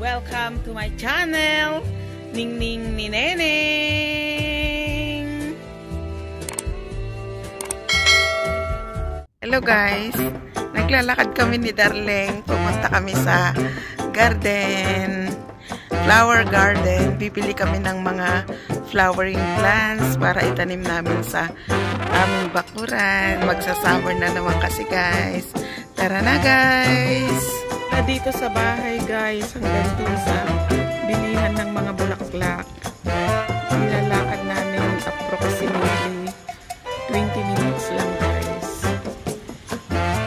Welcome to my channel, Ningning ni Neneng. Hello guys, naglalakad kami ni Darling. Pupunta kami sa garden, flower garden. Bibili kami ng mga flowering plants para itanim namin sa aming bakuran. Magsasummer na naman kasi guys. Tara na guys! Dito sa bahay guys, hanggang dun sa bilihan ng mga bulaklak. Nilalakad namin approximately 20 minutes lang guys.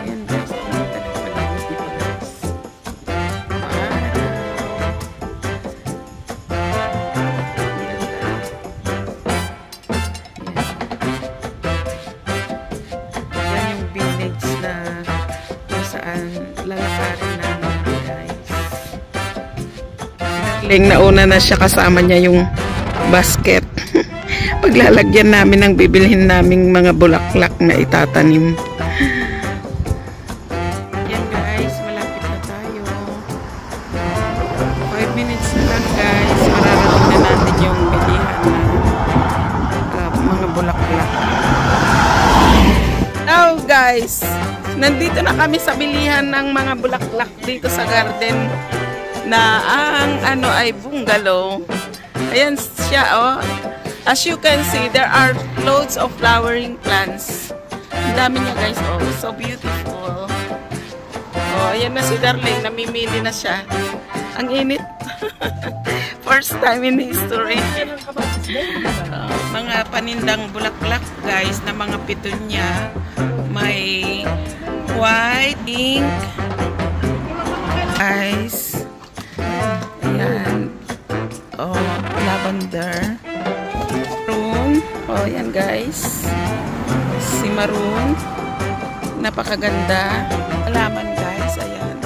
Ayan guys, kumita ng palibot dito guys. Yan yung village na kung saan lalakarin namin. Nauna na siya, kasama niya yung basket. Paglalagyan namin ng bibilhin naming mga bulaklak na itatanim. Yan guys, malapit na tayo. 5 minutes na lang guys. Mararating na natin yung bilihan ng mga bulaklak. Now guys, nandito na kami sa bilihan ng mga bulaklak dito sa garden. Na ang ano ay bungalow. Ayan siya oh. As you can see, there are loads of flowering plants. Ang dami niya guys oh. So beautiful. Oh, ayan na si Darling. Namimili na siya. Ang init. First time in history. Mga panindang bulaklak guys na mga petunia. May white, pink, guys. Ayan. Oh, lavender. Maroon. Oh, ayan guys. Si maroon. Napakaganda. Halaman guys. Ayan.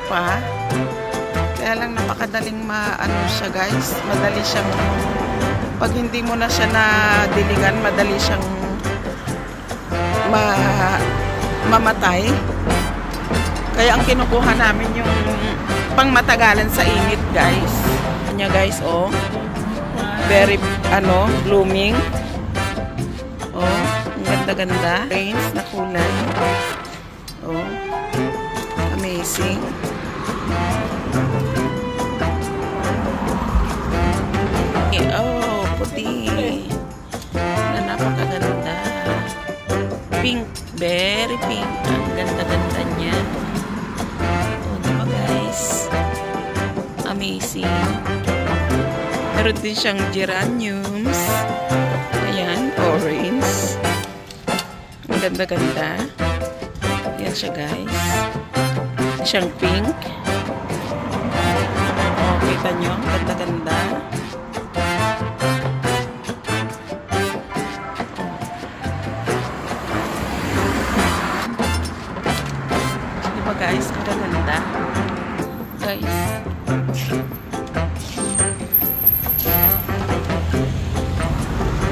Pa. Kaya lang napakadaling maano siya guys. Madali siyang, pag hindi mo na siya nadiligan, madali siyang mamatay. Kaya ang kinukuha namin yung pangmatagalan sa init guys. Kanya guys oh. Very blooming. Oh, ang ganda-ganda. Rains na kulay. Oh. Amazing. Oh, puti. Na napakaganda. Pink. Very pink. Ang ganda-ganda niya. Oh, diba guys? Amazing. Meron din siyang geraniums. Ayan, orange. Ang ganda-ganda. Ayan siya guys. Siyang pink. Oh, kita nyo? Ang ganda-ganda. Guys, ang ganda guys.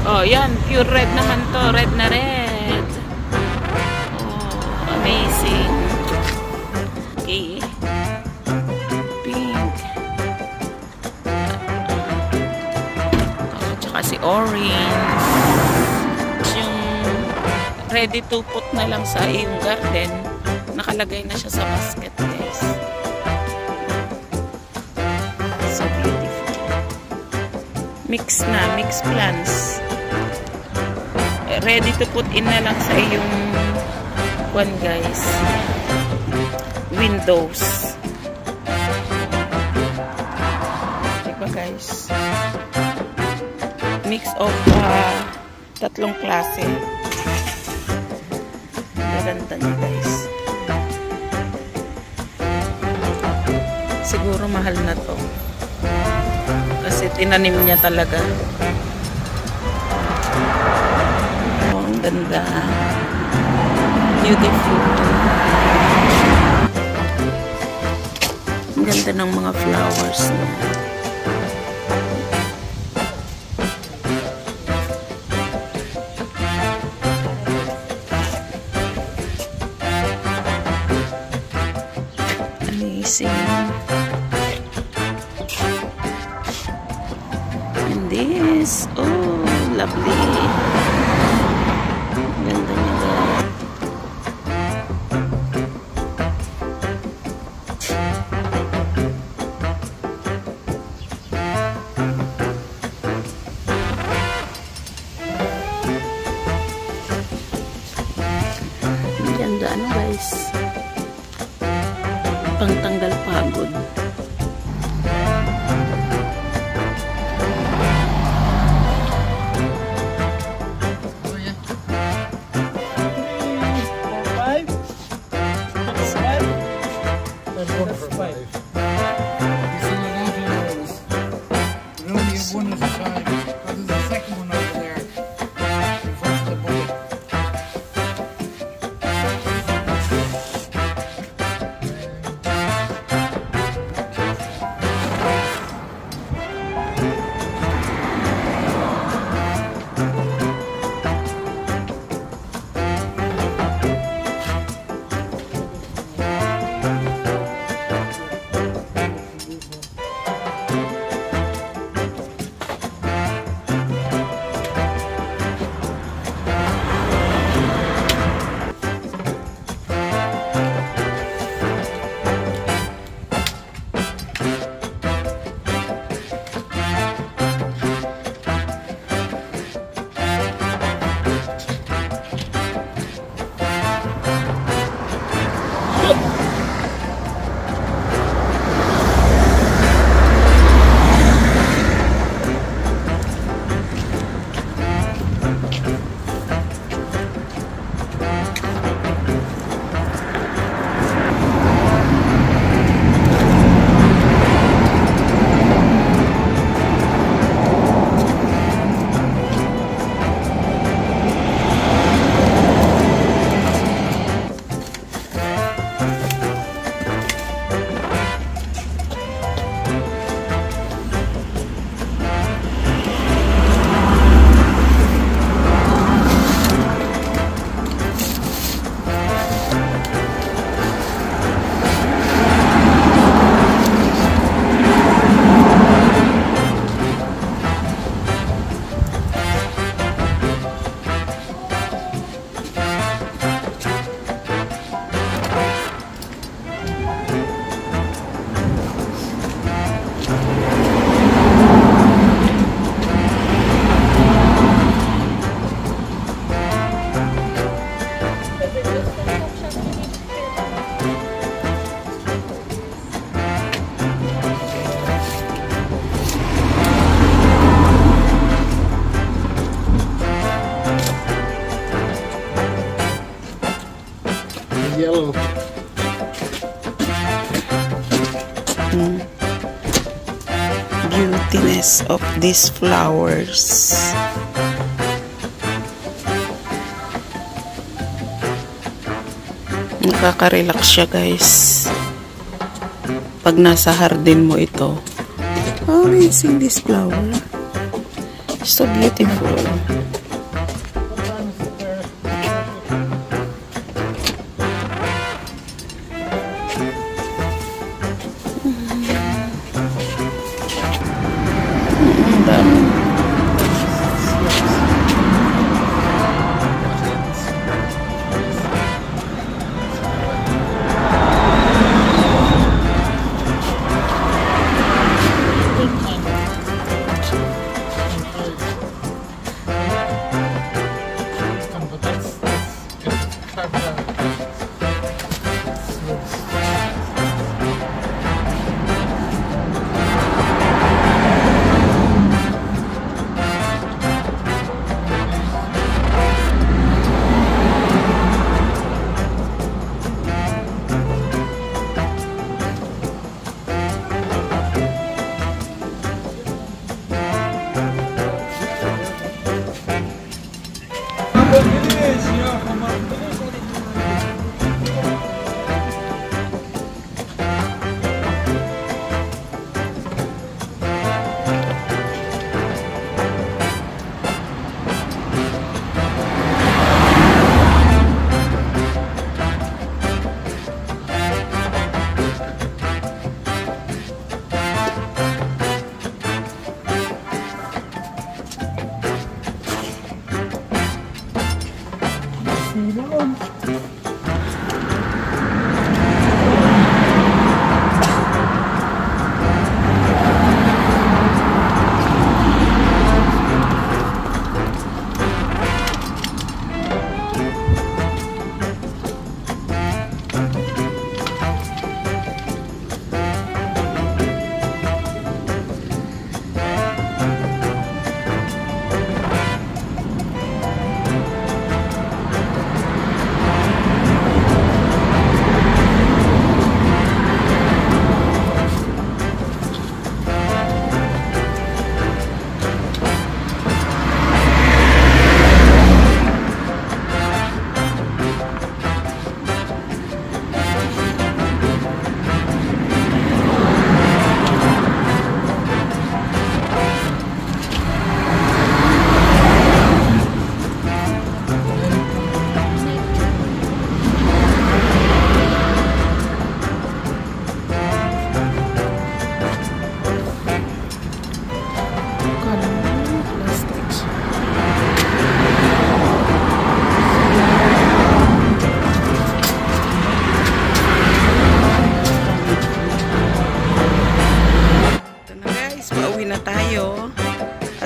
Oh, yan, pure red naman to, red na red. Oh, amazing. Okay. Pink. Oh, tsaka si orange. Yung ready to put na lang sa iyong garden. Nakalagay na siya sa basket guys. So beautiful. Mix plants. Ready to put in na lang sa iyong one guys. Windows. Diba guys? Mix of tatlong klase. Gaganda niya guys. Siguro mahal na to. Kasi tinanim niya talaga. Oh, ang ganda. Beautiful. Ang ganda ng mga flowers niya. amazing. And this, oh, lovely. Ganda niya, guys. Ganda, ano guys, pangtanggal pagod. Yellow. Beautiness of these flowers. Nakaka-relax siya, guys. Pag nasa garden mo ito. Oh, amazing this flower. So beautiful.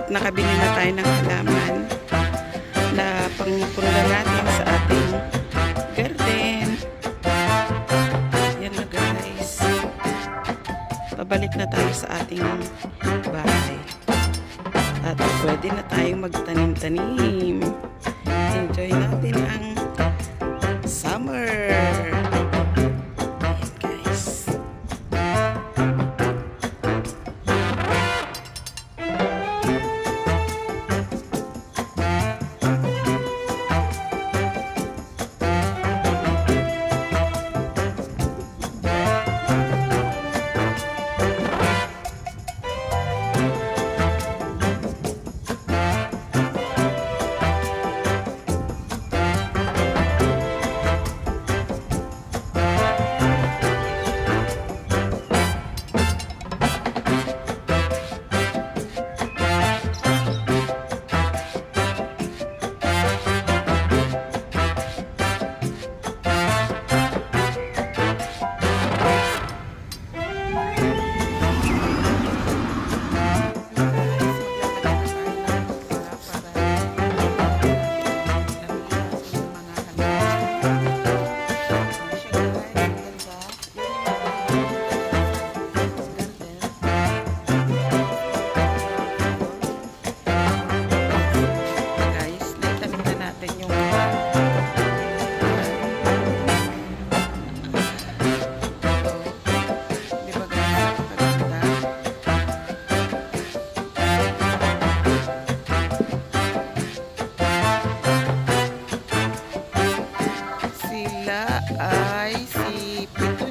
Nakabili na tayo ng halaman na pangpunda natin sa ating garden. Yan na guys. Pabalik na tayo sa ating bahay. At pwede na tayong magtanim-tanim. Enjoy natin ang summer. Ayan guys. Ay si Peter